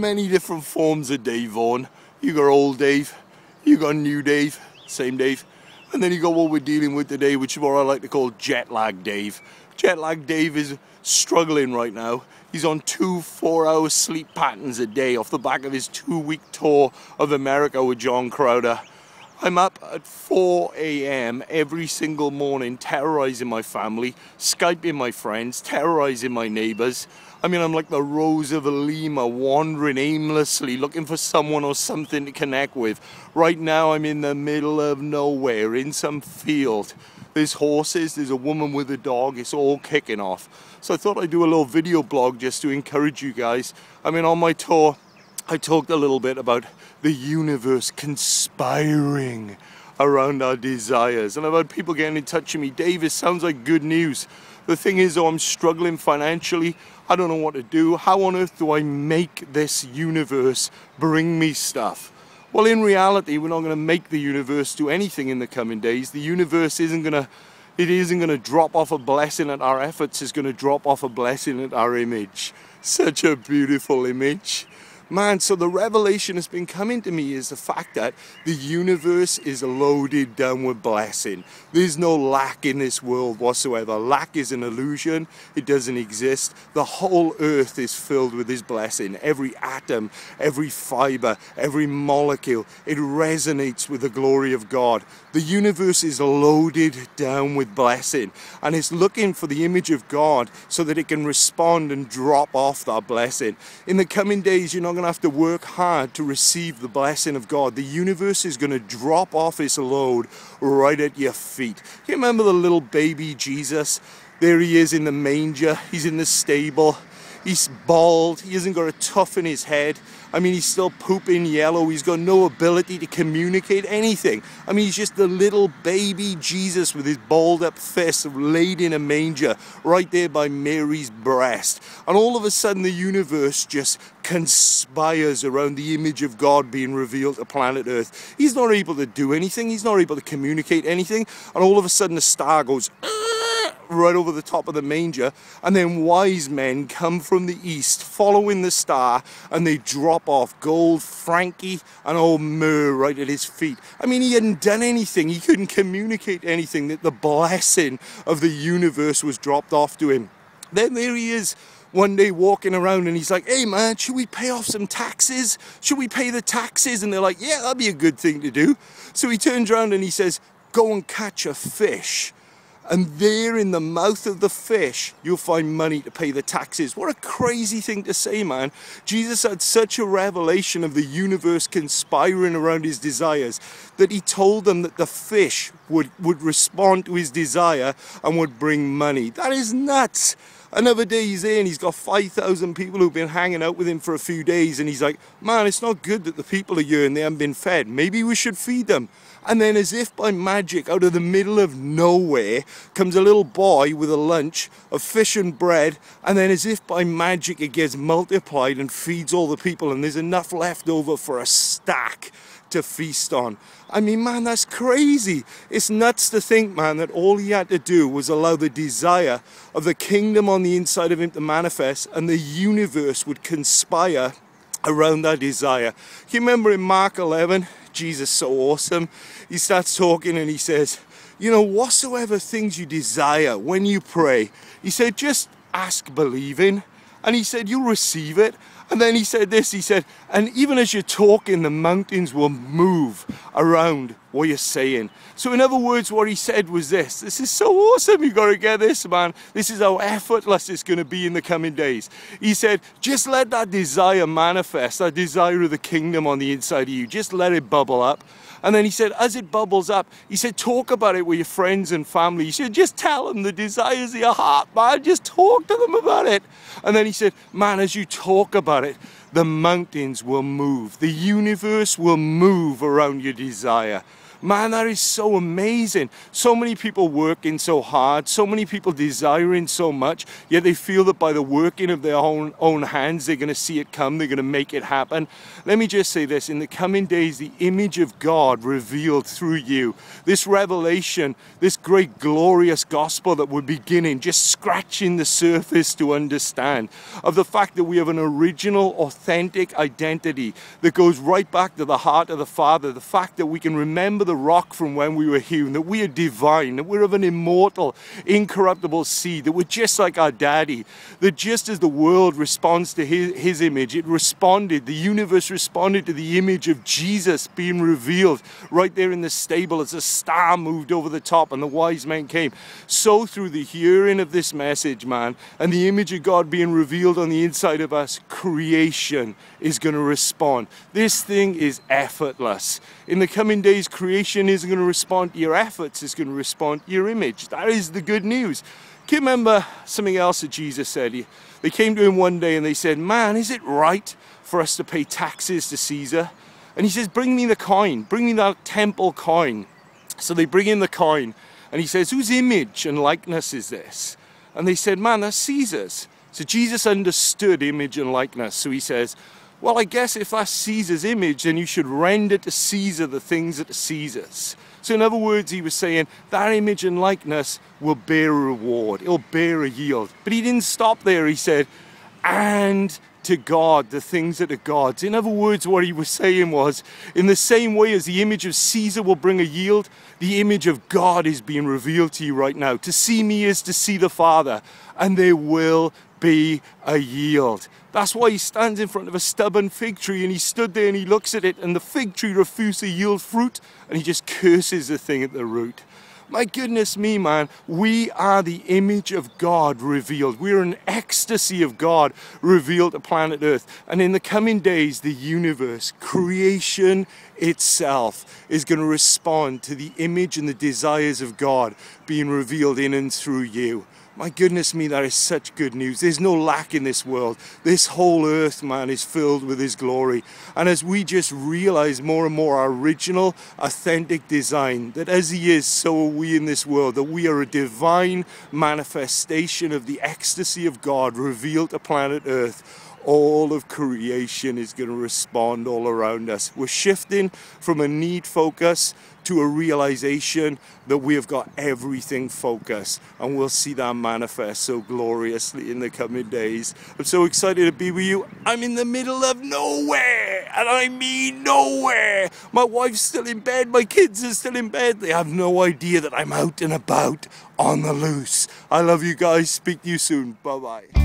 many different forms of Dave Vaughan. You got old Dave, you got new Dave, same Dave, and then you got what we're dealing with today, which is what I like to call jet lag Dave. Jet lag Dave is struggling right now. He's on 2 4-hour sleep patterns a day off the back of his 2-week tour of America with John Crowder. I'm up at 4 AM every single morning terrorizing my family, Skyping my friends, terrorizing my neighbors. I mean, I'm like the Rose of Lima, wandering aimlessly, looking for someone or something to connect with. Right now, I'm in the middle of nowhere, in some field. There's horses, there's a woman with a dog, it's all kicking off. So I thought I'd do a little video blog just to encourage you guys. I mean, on my tour, I talked a little bit about the universe conspiring around our desires. And I've had people getting in touch with me, Dave, it sounds like good news. The thing is, though, I'm struggling financially. I don't know what to do. How on earth do I make this universe bring me stuff? Well, in reality, we're not going to make the universe do anything in the coming days. The universe isn't going to drop off a blessing at our efforts. It's going to drop off a blessing at our image. Such a beautiful image. Man, so the revelation that's been coming to me is the fact that the universe is loaded down with blessing. There's no lack in this world whatsoever. Lack is an illusion. It doesn't exist. The whole earth is filled with His blessing. Every atom, every fiber, every molecule, it resonates with the glory of God. The universe is loaded down with blessing, and it's looking for the image of God so that it can respond and drop off that blessing. In the coming days, you're not going to have to work hard to receive the blessing of God. The universe is going to drop off its load right at your feet. You remember the little baby Jesus? There he is in the manger. He's in the stable. He's bald. He hasn't got a tuft in his head. I mean, he's still pooping yellow. He's got no ability to communicate anything. I mean, he's just the little baby Jesus with his balled up fist laid in a manger right there by Mary's breast. And all of a sudden, the universe just conspires around the image of God being revealed to planet Earth. He's not able to do anything. He's not able to communicate anything. And all of a sudden, the star goes right over the top of the manger, and then wise men come from the east following the star, and they drop off gold, Frankie and old myrrh right at his feet. I mean, he hadn't done anything. He couldn't communicate anything. That the blessing of the universe was dropped off to him. Then there he is one day walking around, and he's like, hey man, should we pay off some taxes? Should we pay the taxes? And they're like, yeah, that'd be a good thing to do. So he turns around and he says, go and catch a fish. And there in the mouth of the fish, you'll find money to pay the taxes. What a crazy thing to say, man. Jesus had such a revelation of the universe conspiring around his desires that he told them that the fish would respond to his desire and would bring money. That is nuts. Another day he's there and he's got 5,000 people who've been hanging out with him for a few days, and he's like, man, it's not good that the people are here and they haven't been fed. Maybe we should feed them. And then as if by magic, out of the middle of nowhere, comes a little boy with a lunch of fish and bread, and then as if by magic it gets multiplied and feeds all the people, and there's enough left over for a stack to feast on. I mean, man, that's crazy. It's nuts to think, man, that all he had to do was allow the desire of the kingdom on the inside of him to manifest, and the universe would conspire around that desire. You remember in Mark 11, Jesus, so awesome, he starts talking and he says, you know, whatsoever things you desire when you pray, he said, just ask believing. And he said, you'll receive it. And then he said this, he said, and even as you're talking, the mountains will move around what you're saying. So in other words, what he said was this is so awesome, you got to get this, man. This is how effortless it's going to be in the coming days. He said, just let that desire manifest, that desire of the kingdom on the inside of you. Just let it bubble up. And then he said, as it bubbles up, he said, talk about it with your friends and family. He said, just tell them the desires of your heart, man. Just talk to them about it. And then he said, man, as you talk about it, the mountains will move. The universe will move around your desire. Man, that is so amazing. So many people working so hard, so many people desiring so much, yet they feel that by the working of their own hands, they're going to see it come, they're going to make it happen. Let me just say this, in the coming days, the image of God revealed through you, this revelation, this great glorious gospel that we're beginning, just scratching the surface to understand, of the fact that we have an original, authentic identity that goes right back to the heart of the Father, the fact that we can remember the rock from when we were hewn, that we are divine, that we're of an immortal, incorruptible seed, that we're just like our daddy, that just as the world responds to his image, it responded, the universe responded to the image of Jesus being revealed right there in the stable as a star moved over the top and the wise men came. So through the hearing of this message, man, and the image of God being revealed on the inside of us, creation is going to respond. This thing is effortless. In the coming days, creation isn't going to respond to your efforts, it's going to respond to your image. That is the good news. Can you remember something else that Jesus said? They came to him one day and they said, man, is it right for us to pay taxes to Caesar? And he says, bring me the coin, bring me that temple coin. So they bring him the coin and he says, whose image and likeness is this? And they said, man, that's Caesar's. So Jesus understood image and likeness. So he says, well, I guess if that's Caesar's image, then you should render to Caesar the things that are Caesar's. So in other words, he was saying that image and likeness will bear a reward. It'll bear a yield. But he didn't stop there. He said, and to God, the things that are God's. In other words, what he was saying was, in the same way as the image of Caesar will bring a yield, the image of God is being revealed to you right now. To see me is to see the Father, and there will be a yield. That's why he stands in front of a stubborn fig tree and he stood there and he looks at it and the fig tree refused to yield fruit and he just curses the thing at the root. My goodness me, man, we are the image of God revealed. We're an ecstasy of God revealed to planet Earth. And in the coming days, the universe, creation itself, is going to respond to the image and the desires of God being revealed in and through you. My goodness me, that is such good news. There's no lack in this world. This whole earth, man, is filled with his glory. And as we just realize more and more our original, authentic design, that as he is, so are we in this world, that we are a divine manifestation of the ecstasy of God revealed to planet Earth, all of creation is going to respond all around us. We're shifting from a need focus to a realization that we have got everything focused, and we'll see that manifest so gloriously in the coming days. I'm so excited to be with you. I'm in the middle of nowhere, and I mean nowhere. My wife's still in bed, my kids are still in bed. They have no idea that I'm out and about on the loose. I love you guys. Speak to you soon. Bye-bye.